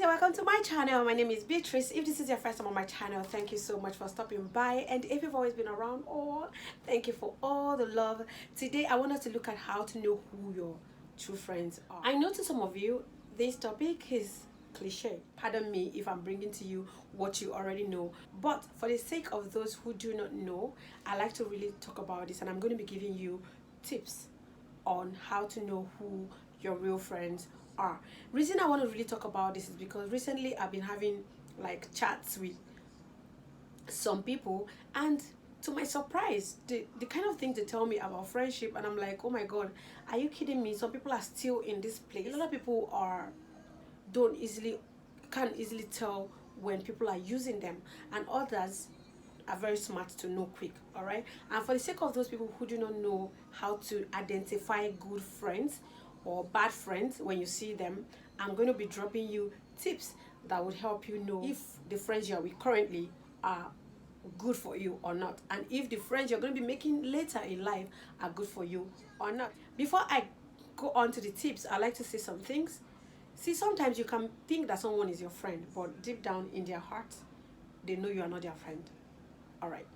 welcome to my channel. My name is Beatrice. If this is your first time on my channel, thank you so much for stopping by, and if you've always been around, thank you for all the love. Today I want us to look at how to know who your true friends are. I know to some of you this topic is cliche. Pardon me if I'm bringing to you what you already know, but for the sake of those who do not know, I like to really talk about this, and I'm going to be giving you tips on how to know who your real friends are. Reason I want to really talk about this is because recently I've been having like chats with some people, and to my surprise, the kind of things they tell me about friendship, and I'm like, oh my god, are you kidding me? Some people are still in this place. A lot of people can't easily tell when people are using them, and others are very smart to know quick. All right, and for the sake of those people who do not know how to identify good friends or bad friends when you see them, I'm going to be dropping you tips that would help you know if the friends you're with currently are good for you or not, and if the friends you're going to be making later in life are good for you or not. Before I go on to the tips, I like to say some things. See, sometimes you can think that someone is your friend, but deep down in their heart they know you are not their friend. All right,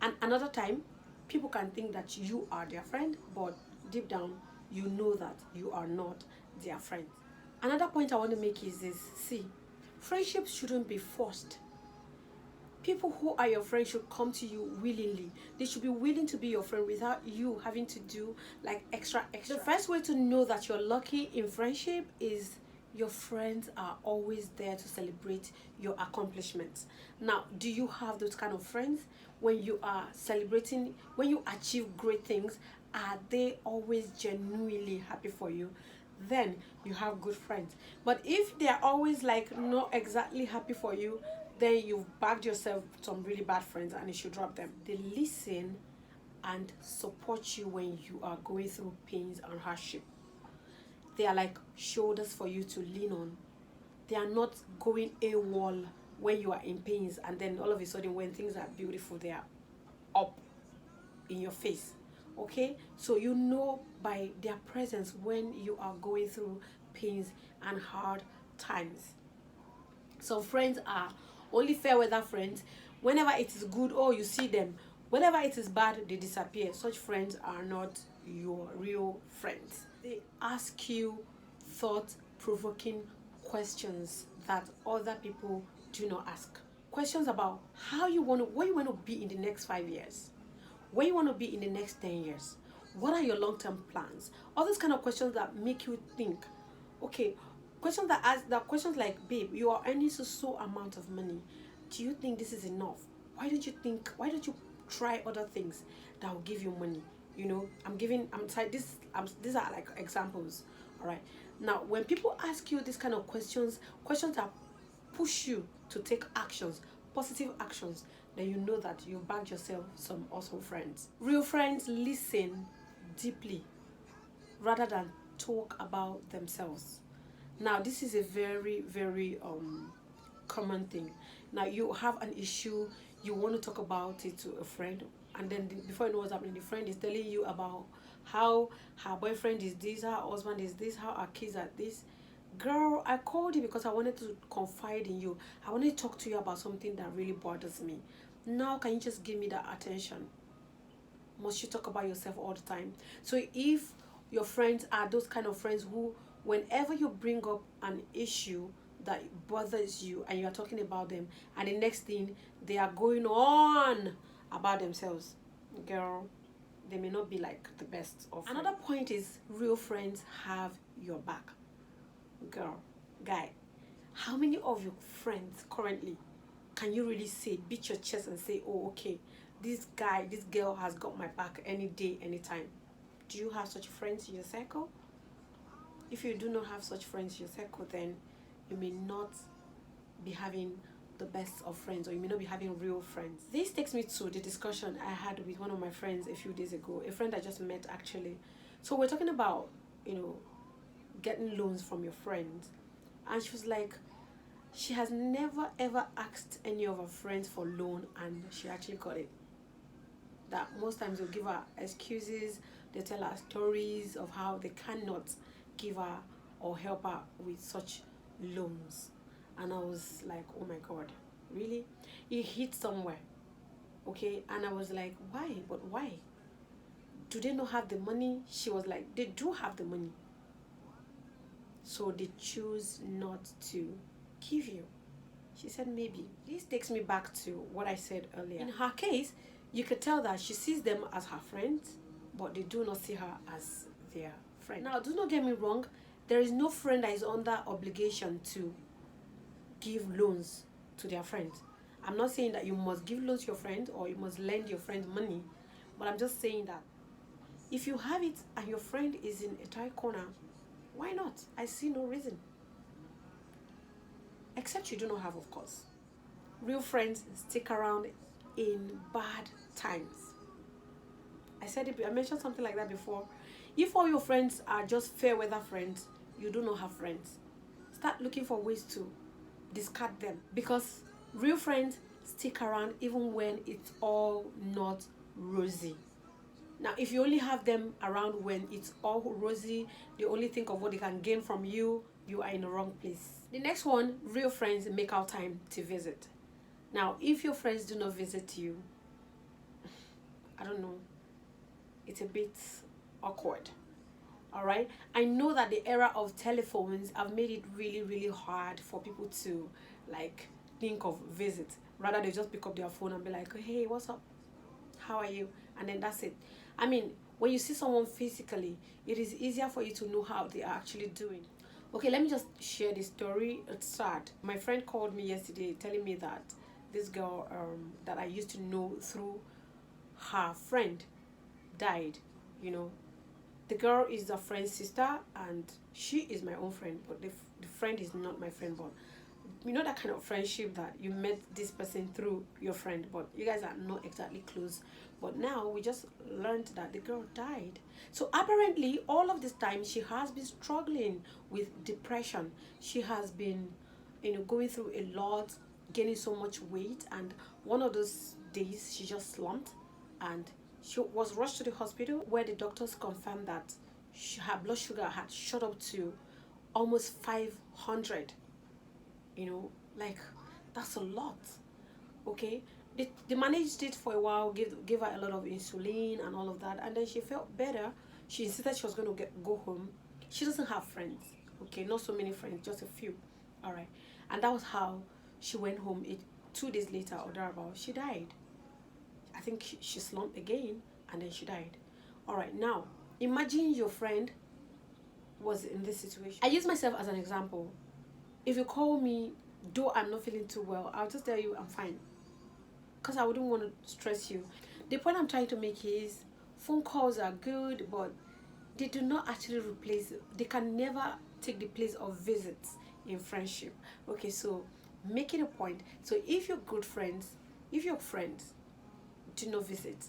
and another time people can think that you are their friend, but deep down you know that you are not their friend. Another point I want to make is this: see, friendships shouldn't be forced. People who are your friends should come to you willingly. They should be willing to be your friend without you having to do like extra. The first way to know that you're lucky in friendship is your friends are always there to celebrate your accomplishments. Now, do you have those kind of friends? When you are celebrating, when you achieve great things, are they always genuinely happy for you? Then you have good friends. But if they are always like not exactly happy for you, then you've bagged yourself some really bad friends, and you should drop them. They listen and support you when you are going through pains and hardship. They are like shoulders for you to lean on. They are not going AWOL when you are in pains, and then all of a sudden when things are beautiful they are up in your face. Okay, so you know by their presence when you are going through pains and hard times. Some friends are only fair weather friends. Whenever it is good, you see them. Whenever it is bad, they disappear. Such friends are not your real friends. They ask you thought-provoking questions that other people do not ask. Questions about what you want to be in the next 5 years, where you want to be in the next 10 years, what are your long-term plans. All those kind of questions that make you think. Okay, questions that ask that questions like, babe, you are earning so amount of money, do you think this is enough? Why don't you try other things that will give you money? These are like examples. All right, now when people ask you this kind of questions that push you to take actions, positive actions, then you know that you bagged yourself some awesome friends. Real friends listen deeply rather than talk about themselves. Now, this is a very, very common thing. Now, you have an issue, you want to talk about it to a friend, and then before you know what's happening, the friend is telling you about how her boyfriend is this, her husband is this, how her kids are this. Girl, I called you because I wanted to confide in you. I wanted to talk to you about something that really bothers me. Now, can you just give me that attention? Must you talk about yourself all the time? So if your friends are those kind of friends who, whenever you bring up an issue that bothers you and you are talking about them, and the next thing they are going on about themselves, girl, they may not be like the best of friends. Another point is real friends have your back. Girl, guy, how many of your friends currently can you really say, beat your chest and say, oh, okay, this girl has got my back any day, anytime? Do you have such friends in your circle? If you do not have such friends in your circle, then you may not be having the best of friends, or you may not be having real friends. This takes me to the discussion I had with one of my friends a few days ago, a friend I just met actually. So we're talking about, getting loans from your friends, and she was like, she has never ever asked any of her friends for loan, and she actually got it. That most times they'll give her excuses, they tell her stories of how they cannot give her or help her with such loans. And I was like, oh my God, really? It hit somewhere. Okay, and I was like, why? But why? Do they not have the money? She was like, they do have the money, so they choose not to give you. She said, maybe. This takes me back to what I said earlier. In her case, you could tell that she sees them as her friends, but they do not see her as their friend. Now, do not get me wrong. There is no friend that is under obligation to give loans to their friends. I'm not saying that you must give loans to your friend or you must lend your friend money, but I'm just saying that if you have it and your friend is in a tight corner, why not? I see no reason. Except you do not have, of course. Real friends stick around in bad times. I mentioned something like that before. If all your friends are just fair weather friends, you do not have friends. Start looking for ways to discard them, because real friends stick around even when it's all not rosy. Now, if you only have them around when it's all rosy, they only think of what they can gain from you, you are in the wrong place. The next one, real friends make out time to visit. Now, if your friends do not visit you, I don't know, it's a bit awkward. All right, I know that the era of telephones have made it really, really hard for people to like think of visits. Rather, they just pick up their phone and be like, hey, what's up? How are you? And then that's it. I mean, when you see someone physically, it is easier for you to know how they are actually doing. Okay, let me just share this story. It's sad. My friend called me yesterday telling me that this girl that I used to know through her friend died. You know, the girl is a friend's sister and she is my own friend, but the friend is not my friend. But you know that kind of friendship that you met this person through your friend, but you guys are not exactly close. But now we just learned that the girl died. So apparently all of this time she has been struggling with depression. She has been, going through a lot, gaining so much weight, and one of those days she just slumped and she was rushed to the hospital where the doctors confirmed that her blood sugar had shot up to almost 500. Like, that's a lot. Okay, they managed it for a while, gave her a lot of insulin and all of that, and then she felt better. She insisted she was going to go home. She doesn't have friends. Okay, not so many friends, just a few. All right, and that was how she went home. 2 days later or thereabout, she died. I think she slumped again and then she died. All right, now imagine your friend was in this situation. I use myself as an example. If you call me, though I'm not feeling too well, I'll just tell you I'm fine, because I wouldn't want to stress you. The point I'm trying to make is phone calls are good, but they do not actually they can never take the place of visits in friendship. Okay, so make it a point. So if your friends do not visit,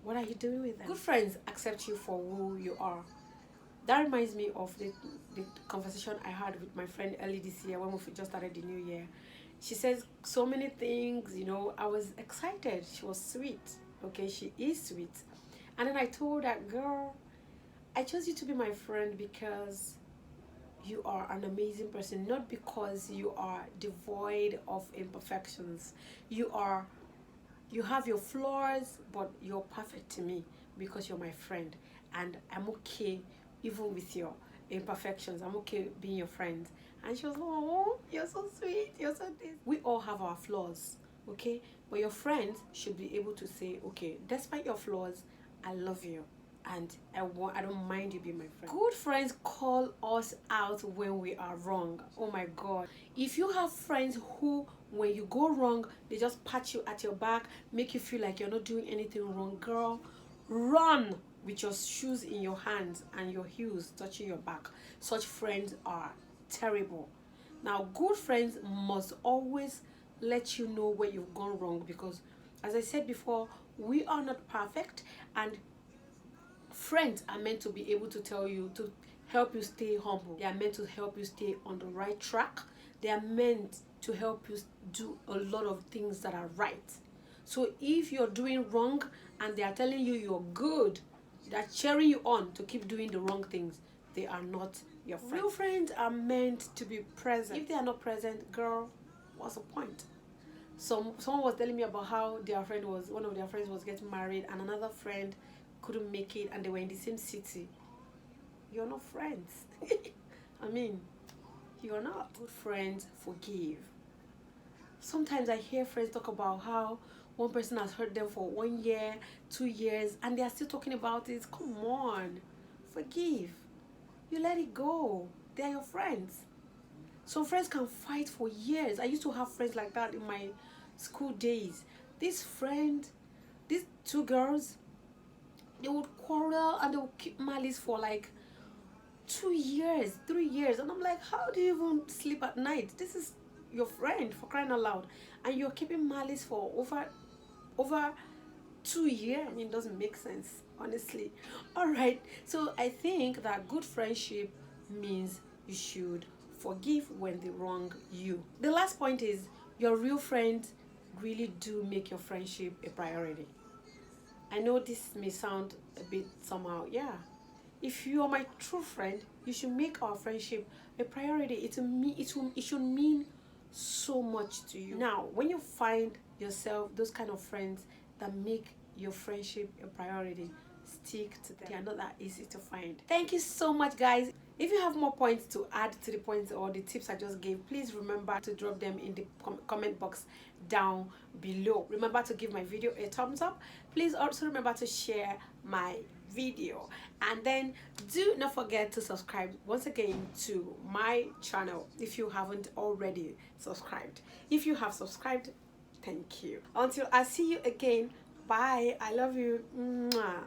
what are you doing with them? Good friends accept you for who you are. That reminds me of the conversation I had with my friend early this year when we just started the new year. She says so many things, I was excited. She was sweet. Okay, she is sweet. And then I told her, girl, I chose you to be my friend because you are an amazing person, not because you are devoid of imperfections. You have your flaws, but you're perfect to me because you're my friend. And I'm okay even with your imperfections. I'm okay being your friend. And she was like, oh, you're so sweet, you're so this. We all have our flaws, okay? But your friends should be able to say, okay, despite your flaws, I love you and I don't mind you being my friend. Good friends call us out when we are wrong. Oh my God. If you have friends who, when you go wrong, they just pat you at your back, make you feel like you're not doing anything wrong, girl, run with your shoes in your hands and your heels touching your back. Such friends are terrible. Now, good friends must always let you know where you've gone wrong, because as I said before, we are not perfect, and friends are meant to be able to tell you, to help you stay humble. They are meant to help you stay on the right track. They are meant to help you do a lot of things that are right. So if you're doing wrong and they are telling you you're good, they're cheering you on to keep doing the wrong things, they are not your friends. Real friends are meant to be present. If they are not present, girl, what's the point? Someone was telling me about how one of their friends was getting married, and another friend couldn't make it, and they were in the same city. You're not friends. I mean, you're not. Good friends forgive. Sometimes I hear friends talk about how one person has hurt them for 1 year, 2 years, and they are still talking about it. Come on, forgive. You let it go. They are your friends. Some friends can fight for years. I used to have friends like that in my school days. These two girls, they would quarrel and they would keep malice for like 2 years, 3 years. And I'm like, how do you even sleep at night? This is your friend, for crying out loud. And you're keeping malice for over 2 years. I mean, it doesn't make sense, honestly. All right. So I think that good friendship means you should forgive when they wrong you. The last point is your real friends really do make your friendship a priority. I know this may sound a bit somehow, yeah. If you are my true friend, you should make our friendship a priority. It should mean so much to you. Now, when you find yourself those kind of friends that make your friendship a priority, stick to them. They are not that easy to find. Thank you so much, guys. If you have more points to add to the points or the tips I just gave, please remember to drop them in the comment box down below. Remember to give my video a thumbs up. Please also remember to share my video, and then do not forget to subscribe once again to my channel if you haven't already subscribed. If you have subscribed, thank you. Until I see you again, bye. I love you. Mwah.